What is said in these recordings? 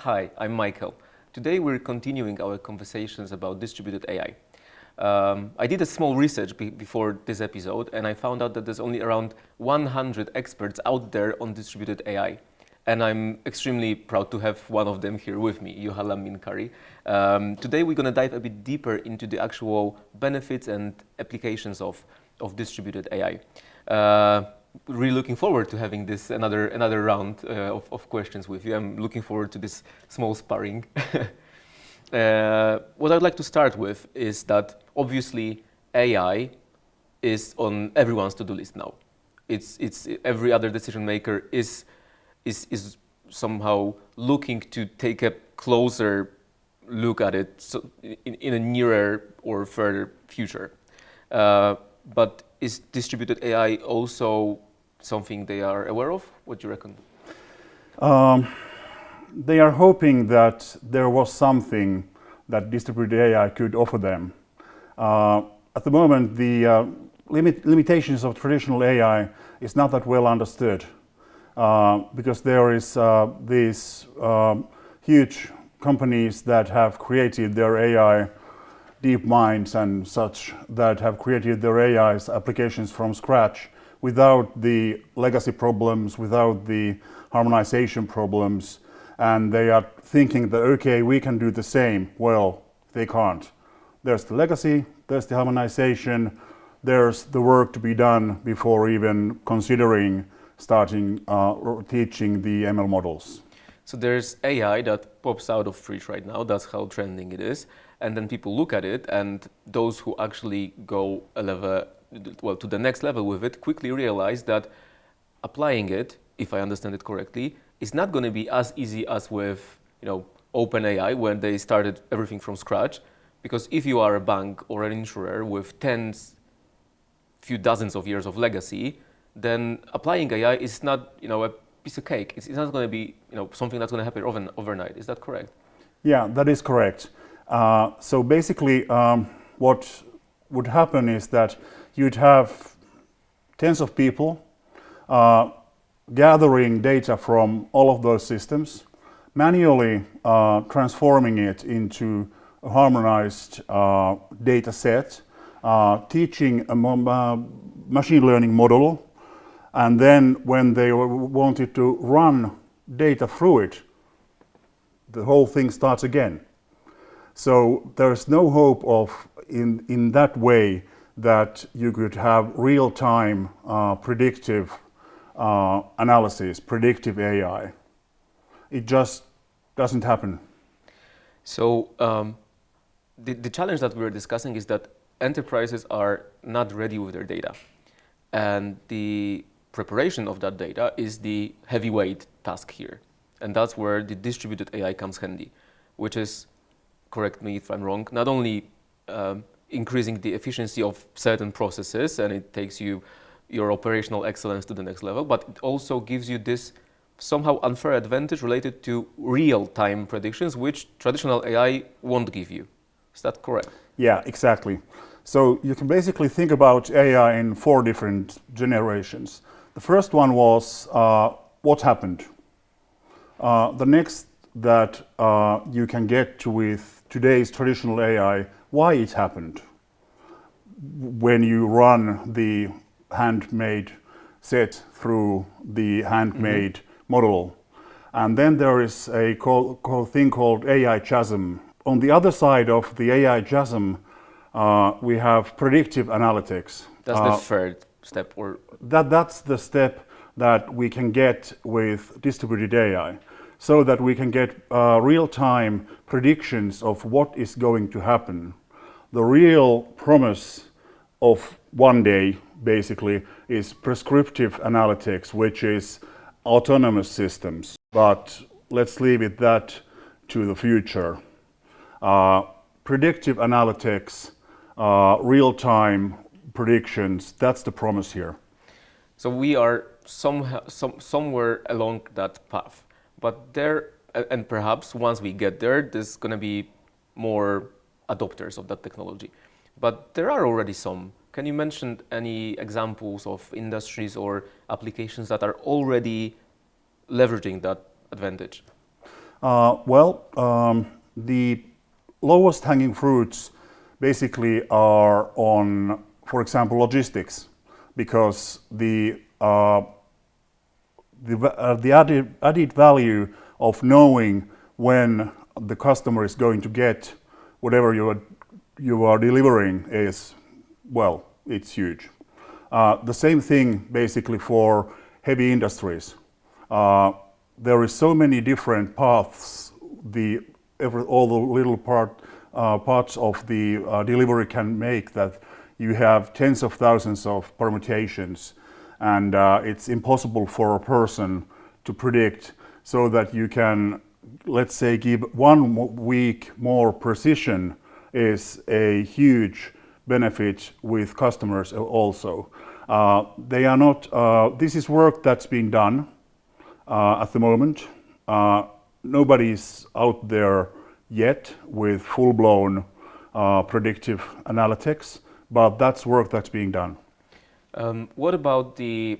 Hi, I'm Michael. Today we're continuing our conversations about distributed AI. I did a small research before this episode, and I found out that there's only around 100 experts out there on distributed AI. And I'm extremely proud to have one of them here with me, Juhala Minkari. Today we're going to dive a bit deeper into the actual benefits and applications of distributed AI. Really looking forward to having this another round of questions with you. I'm looking forward to this small sparring. What I'd like to start with is that obviously AI is on everyone's to-do list now. It's every other decision maker is somehow looking to take a closer look at it in a nearer or further future. But is distributed AI also something they are aware of? What do you reckon? They are hoping that there was something that distributed AI could offer them. At the moment, the limitations of traditional AI is not that well understood because there is these huge companies that have created their AI, deep minds and such, that have created their AI's applications from scratch without the legacy problems, without the harmonization problems, and they are thinking that, okay, we can do the same. Well, they can't. There's the legacy, there's the harmonization, there's the work to be done before even considering starting teaching the ML models. So there's AI that pops out of fridge right now, that's how trending it is. And then people look at it, and those who actually go to the next level with it quickly realize that applying it, if I understand it correctly, is not going to be as easy as with OpenAI when they started everything from scratch. Because if you are a bank or an insurer with few dozens of years of legacy, then applying AI is not a piece of cake. It's not going to be something that's going to happen overnight. Is that correct? Yeah, that is correct. So basically, what would happen is that you'd have tens of people gathering data from all of those systems, manually transforming it into a harmonized data set, teaching a machine learning model, and then when they wanted to run data through it, the whole thing starts again. So there's no hope of, in that way, that you could have real-time predictive analysis, predictive AI. It just doesn't happen. So the challenge that we're discussing is that enterprises are not ready with their data. And the preparation of that data is the heavyweight task here. And that's where the distributed AI comes handy, which is, correct me if I'm wrong, not only increasing the efficiency of certain processes, and it takes your operational excellence to the next level, but it also gives you this somehow unfair advantage related to real-time predictions, which traditional AI won't give you. Is that correct? Yeah, exactly. So you can basically think about AI in 4 different generations. The first one was what happened. The next that you can get to with today's traditional AI, why it happened. When you run the handmade set through the handmade model. And then there is a thing called AI chasm. On the other side of the AI chasm, we have predictive analytics. That's the third step, or that's the step that we can get with distributed AI, so that we can get real-time predictions of what is going to happen. The real promise of one day, basically, is prescriptive analytics, which is autonomous systems. But let's leave it that to the future. Predictive analytics, real-time predictions, that's the promise here. So we are somewhere along that path. But and perhaps once we get there, there's going to be more adopters of that technology. But there are already some. Can you mention any examples of industries or applications that are already leveraging that advantage? The lowest hanging fruits basically are on, for example, logistics, because the added value of knowing when the customer is going to get whatever you are delivering is, well, it's huge. The same thing basically for heavy industries. There is so many different paths all the little parts of the delivery can make that you have tens of thousands of permutations, and it's impossible for a person to predict, so that you can, let's say, give 1 week more precision is a huge benefit with customers also. They are not. This is work that's being done at the moment. Nobody's out there yet with full-blown predictive analytics, but that's work that's being done. What about the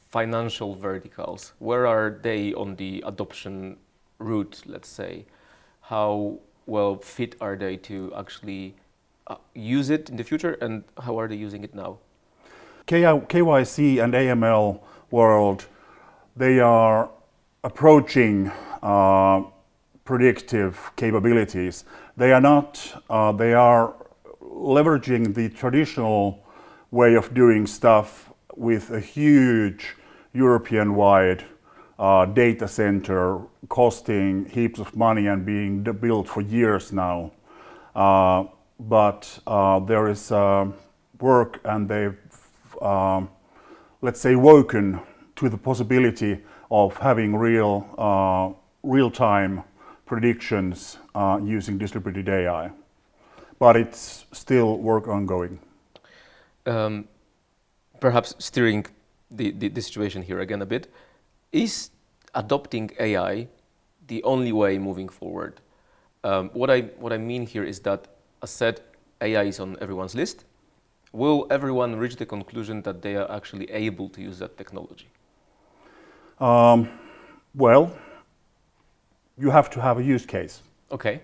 financial verticals? Where are they on the adoption route, let's say? How well fit are they to actually use it in the future, and how are they using it now? KYC and AML world, they are approaching predictive capabilities. They are not, they are leveraging the traditional way of doing stuff with a huge European-wide data center costing heaps of money and being built for years now. But there is work, and they've, let's say, woken to the possibility of having real-time predictions using distributed AI. But it's still work ongoing. Perhaps steering the situation here again a bit, is adopting AI the only way moving forward? What I mean here is that, as said, AI is on everyone's list. Will everyone reach the conclusion that they are actually able to use that technology? Well, you have to have a use case. Okay.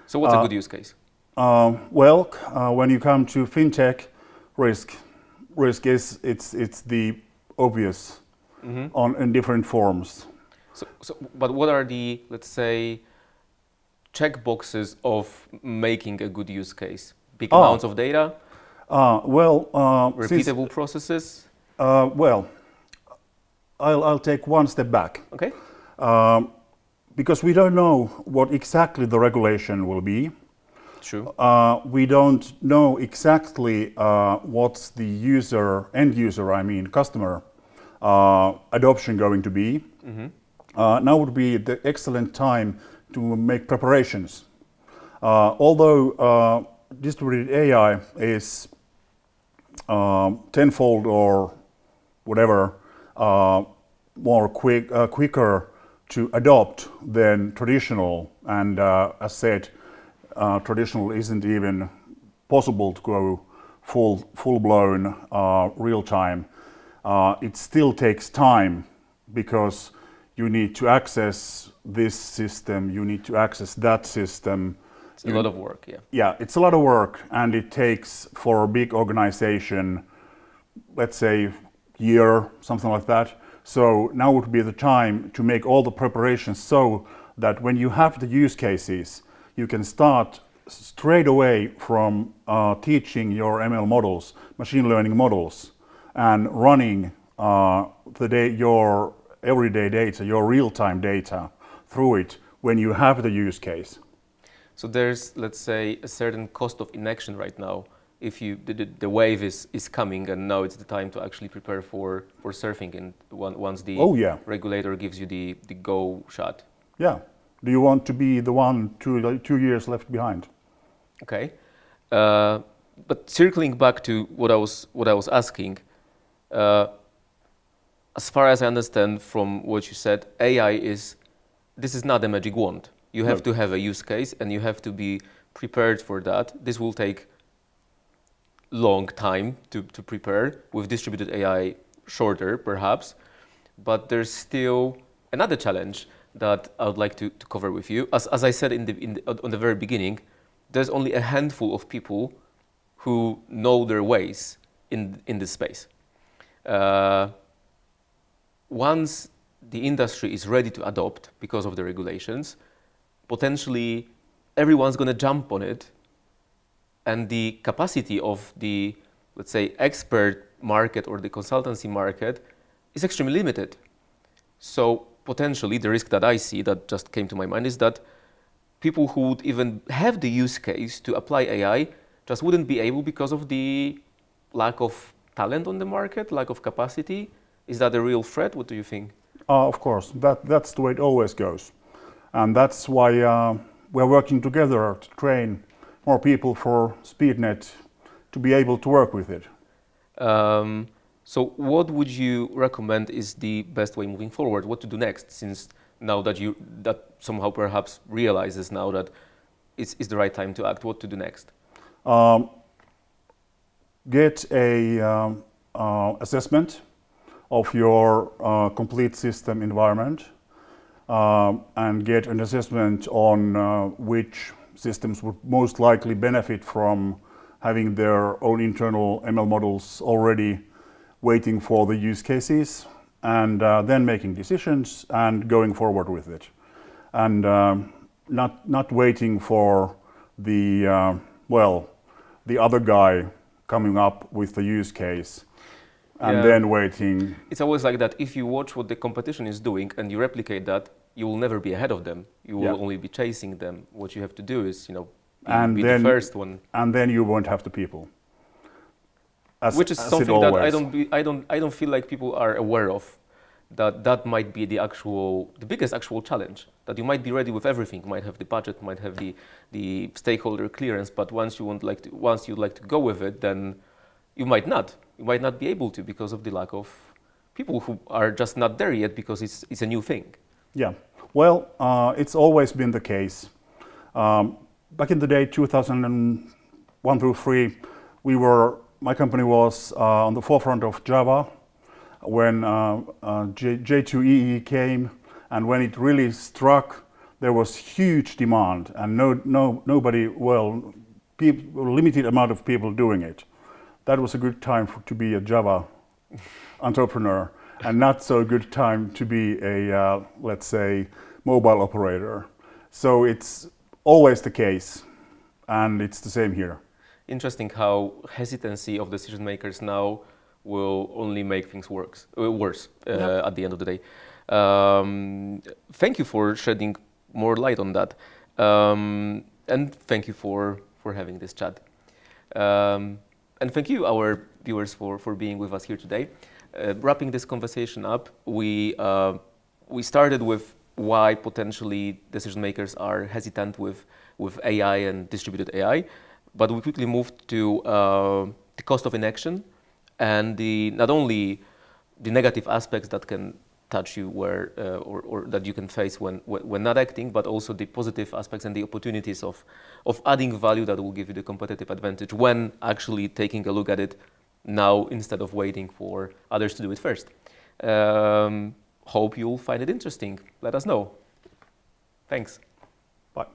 So what's a good use case? When you come to fintech, risk is it's the obvious in different forms. But what are the, let's say, checkboxes of making a good use case? Big amounts of data? Repeatable processes? I'll take one step back. Okay. Because we don't know what exactly the regulation will be. True. We don't know exactly what's the customer adoption going to be. Now would be the excellent time to make preparations. Although distributed AI is tenfold or whatever quicker to adopt than traditional, and as said, traditional isn't even possible to go full-blown real time. It still takes time, because you need to access this system, you need to access that system. It's a lot of work, yeah. Yeah, it's a lot of work, and it takes, for a big organization, let's say year, something like that. So now would be the time to make all the preparations, so that when you have the use cases, you can start straight away from teaching your ML models, machine learning models, and running your everyday data, your real-time data through it when you have the use case. So there's, let's say, a certain cost of inaction right now. If the wave is coming, and now it's the time to actually prepare for surfing, and once the regulator gives you the go shot. Yeah. Do you want to be the one 2 years left behind? Okay. But circling back to what I was asking, as far as I understand from what you said, this is not a magic wand. You have to have a use case, and you have to be prepared for that. This will take long time to prepare. With distributed AI, shorter perhaps, but there's still another challenge. that I would like to cover with you. As I said on the very beginning, there's only a handful of people who know their ways in this space. Once the industry is ready to adopt because of the regulations, potentially everyone's going to jump on it, and the capacity of the, let's say, expert market or the consultancy market is extremely limited. So potentially the risk that I see that just came to my mind is that people who would even have the use case to apply AI just wouldn't be able because of the lack of talent on the market, lack of capacity. Is that a real threat? What do you think? Of course, that's the way it always goes. And that's why we're working together to train more people for SpeedNet to be able to work with it. So what would you recommend is the best way moving forward? What to do next, since now that that somehow perhaps realizes now that it's the right time to act? What to do next? Get a assessment of your complete system environment and get an assessment on which systems would most likely benefit from having their own internal ML models already waiting for the use cases, and then making decisions and going forward with it. And not waiting for the the other guy coming up with the use case and then waiting. It's always like that. If you watch what the competition is doing and you replicate that, you will never be ahead of them. You will only be chasing them. What you have to do is, be the first one. And then you won't have the people. Which is something that I don't feel like people are aware of. That might be the biggest actual challenge. That you might be ready with everything, might have the budget, might have the stakeholder clearance, but once you'd like to go with it, then you might not. You might not be able to because of the lack of people who are just not there yet because it's a new thing. Yeah, well, it's always been the case. Back in the day, 2001 through 3, my company was on the forefront of Java when J2EE came, and when it really struck, there was huge demand and nobody, limited amount of people doing it. That was a good time to be a Java entrepreneur, and not so good time to be a, let's say, mobile operator. So it's always the case, and it's the same here. Interesting how hesitancy of decision makers now will only make things worse at the end of the day. Thank you for shedding more light on that, and thank you for having this chat. And thank you, our viewers, for being with us here today. Wrapping this conversation up, we started with why potentially decision makers are hesitant with AI and distributed AI, but we quickly moved to the cost of inaction and not only the negative aspects that can touch you or that you can face when not acting, but also the positive aspects and the opportunities of adding value that will give you the competitive advantage when actually taking a look at it now instead of waiting for others to do it first. Hope you'll find it interesting. Let us know. Thanks. Bye.